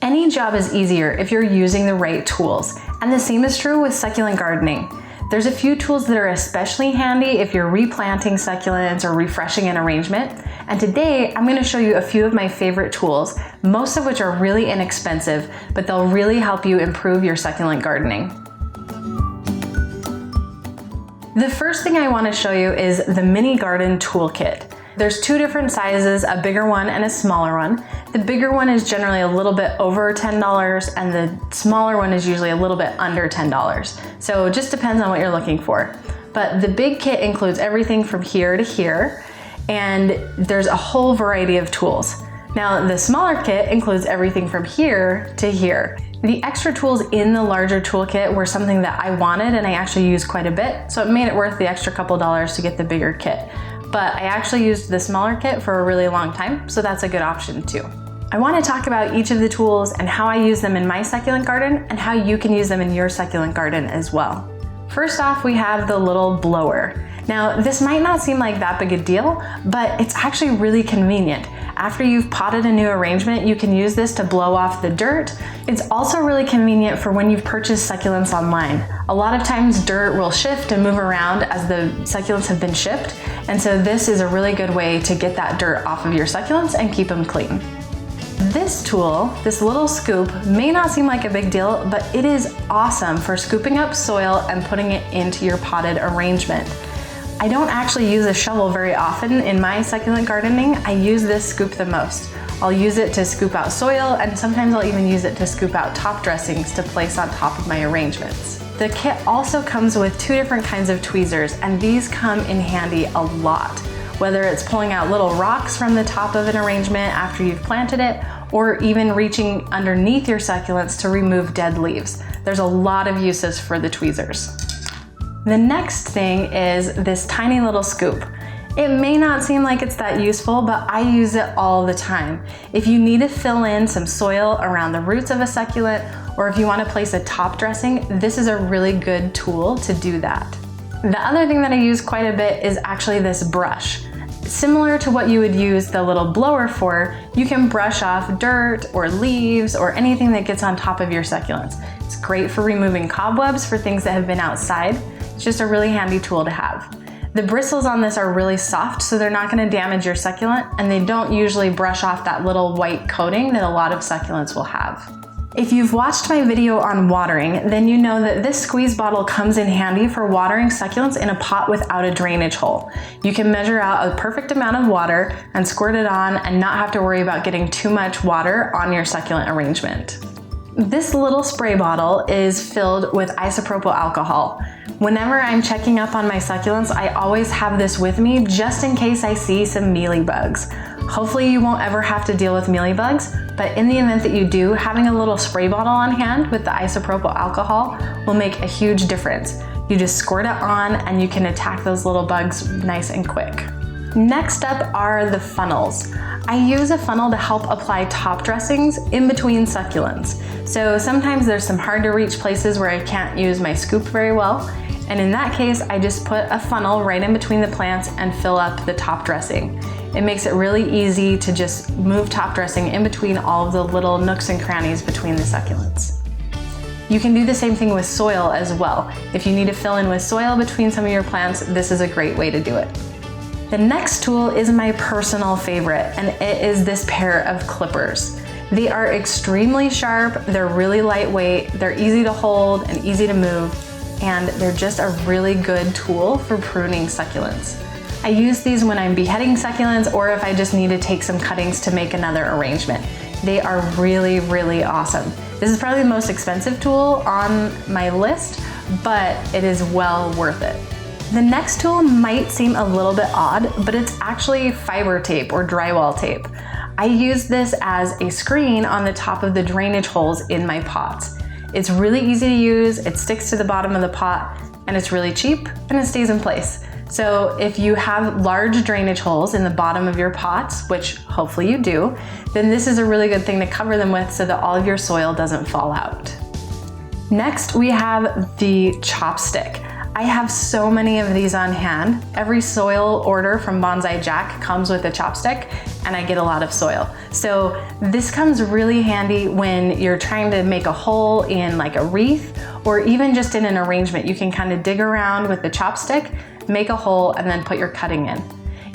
Any job is easier if you're using the right tools, and the same is true with succulent gardening. There's a few tools that are especially handy if you're replanting succulents or refreshing an arrangement, and today I'm going to show you a few of my favorite tools, most of which are really inexpensive, but they'll really help you improve your succulent gardening. The first thing I want to show you is the mini garden toolkit. There's two different sizes, a bigger one and a smaller one. The bigger one is generally a little bit over $10 and the smaller one is usually a little bit under $10. So it just depends on what you're looking for. But the big kit includes everything from here to here, and there's a whole variety of tools. Now the smaller kit includes everything from here to here. The extra tools in the larger toolkit were something that I wanted and I actually used quite a bit, so it made it worth the extra couple dollars to get the bigger kit. But I actually used the smaller kit for a really long time, so that's a good option too. I want to talk about each of the tools and how I use them in my succulent garden and how you can use them in your succulent garden as well. First off, we have the little blower. Now, this might not seem like that big a deal, but it's actually really convenient. After you've potted a new arrangement, you can use this to blow off the dirt. It's also really convenient for when you've purchased succulents online. A lot of times dirt will shift and move around as the succulents have been shipped, and so this is a really good way to get that dirt off of your succulents and keep them clean. This tool, this little scoop, may not seem like a big deal, but it is awesome for scooping up soil and putting it into your potted arrangement. I don't actually use a shovel very often in my succulent gardening. I use this scoop the most. I'll use it to scoop out soil, and sometimes I'll even use it to scoop out top dressings to place on top of my arrangements. The kit also comes with two different kinds of tweezers, and these come in handy a lot. Whether it's pulling out little rocks from the top of an arrangement after you've planted it, or even reaching underneath your succulents to remove dead leaves. There's a lot of uses for the tweezers. The next thing is this tiny little scoop. It may not seem like it's that useful, but I use it all the time. If you need to fill in some soil around the roots of a succulent, or if you want to place a top dressing, this is a really good tool to do that. The other thing that I use quite a bit is actually this brush. Similar to what you would use the little blower for, you can brush off dirt or leaves or anything that gets on top of your succulents. It's great for removing cobwebs for things that have been outside. It's just a really handy tool to have. The bristles on this are really soft, so they're not going to damage your succulent, and they don't usually brush off that little white coating that a lot of succulents will have. If you've watched my video on watering, then you know that this squeeze bottle comes in handy for watering succulents in a pot without a drainage hole. You can measure out a perfect amount of water and squirt it on and not have to worry about getting too much water on your succulent arrangement. This little spray bottle is filled with isopropyl alcohol. Whenever I'm checking up on my succulents, I always have this with me just in case I see some mealy bugs. Hopefully you won't ever have to deal with mealy bugs, but in the event that you do, having a little spray bottle on hand with the isopropyl alcohol will make a huge difference. You just squirt it on and you can attack those little bugs nice and quick. Next up are the funnels. I use a funnel to help apply top dressings in between succulents. So sometimes there's some hard to reach places where I can't use my scoop very well. And in that case, I just put a funnel right in between the plants and fill up the top dressing. It makes it really easy to just move top dressing in between all of the little nooks and crannies between the succulents. You can do the same thing with soil as well. If you need to fill in with soil between some of your plants, this is a great way to do it. The next tool is my personal favorite, and it is this pair of clippers. They are extremely sharp, they're really lightweight, they're easy to hold and easy to move, and they're just a really good tool for pruning succulents. I use these when I'm beheading succulents or if I just need to take some cuttings to make another arrangement. They are really, really awesome. This is probably the most expensive tool on my list, but it is well worth it. The next tool might seem a little bit odd, but it's actually fiber tape or drywall tape. I use this as a screen on the top of the drainage holes in my pots. It's really easy to use, it sticks to the bottom of the pot, and it's really cheap and it stays in place. So if you have large drainage holes in the bottom of your pots, which hopefully you do, then this is a really good thing to cover them with so that all of your soil doesn't fall out. Next, we have the chopstick. I have so many of these on hand. Every soil order from Bonsai Jack comes with a chopstick, and I get a lot of soil. So this comes really handy when you're trying to make a hole in like a wreath, or even just in an arrangement. You can kind of dig around with the chopstick, make a hole, and then put your cutting in.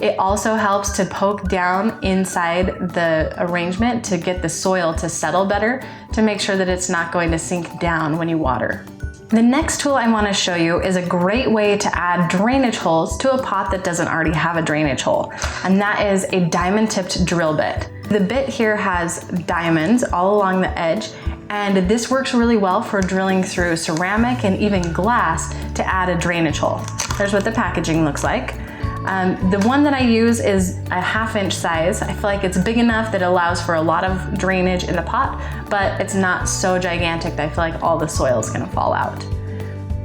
It also helps to poke down inside the arrangement to get the soil to settle better, to make sure that it's not going to sink down when you water. The next tool I want to show you is a great way to add drainage holes to a pot that doesn't already have a drainage hole, and that is a diamond-tipped drill bit. The bit here has diamonds all along the edge, and this works really well for drilling through ceramic and even glass to add a drainage hole. There's what the packaging looks like. The one that I use is a 1/2 inch size. I feel like it's big enough that it allows for a lot of drainage in the pot, but it's not so gigantic that I feel like all the soil is gonna fall out.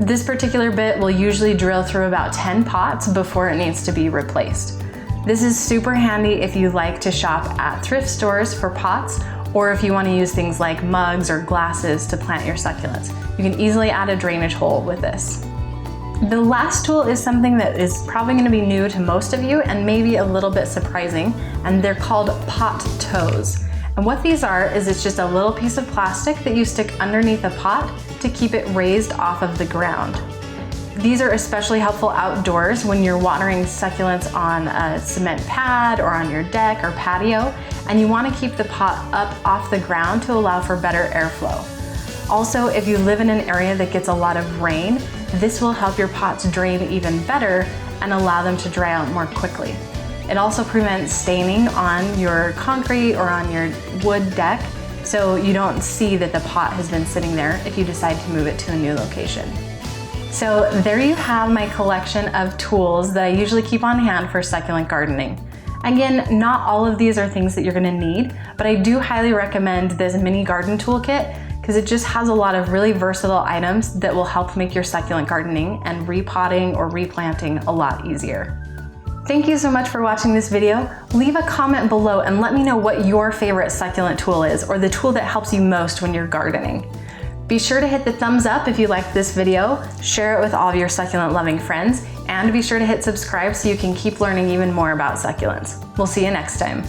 This particular bit will usually drill through about 10 pots before it needs to be replaced. This is super handy if you like to shop at thrift stores for pots, or if you want to use things like mugs or glasses to plant your succulents. You can easily add a drainage hole with this. The last tool is something that is probably going to be new to most of you and maybe a little bit surprising, and they're called pot toes. And what these are is it's just a little piece of plastic that you stick underneath a pot to keep it raised off of the ground. These are especially helpful outdoors when you're watering succulents on a cement pad or on your deck or patio, and you want to keep the pot up off the ground to allow for better airflow. Also, if you live in an area that gets a lot of rain, this will help your pots drain even better and allow them to dry out more quickly. It also prevents staining on your concrete or on your wood deck, so you don't see that the pot has been sitting there if you decide to move it to a new location. So there you have my collection of tools that I usually keep on hand for succulent gardening. Again, not all of these are things that you're gonna need, but I do highly recommend this mini garden toolkit because it just has a lot of really versatile items that will help make your succulent gardening and repotting or replanting a lot easier. Thank you so much for watching this video. Leave a comment below and let me know what your favorite succulent tool is, or the tool that helps you most when you're gardening. Be sure to hit the thumbs up if you liked this video, share it with all of your succulent loving friends, and be sure to hit subscribe so you can keep learning even more about succulents. We'll see you next time.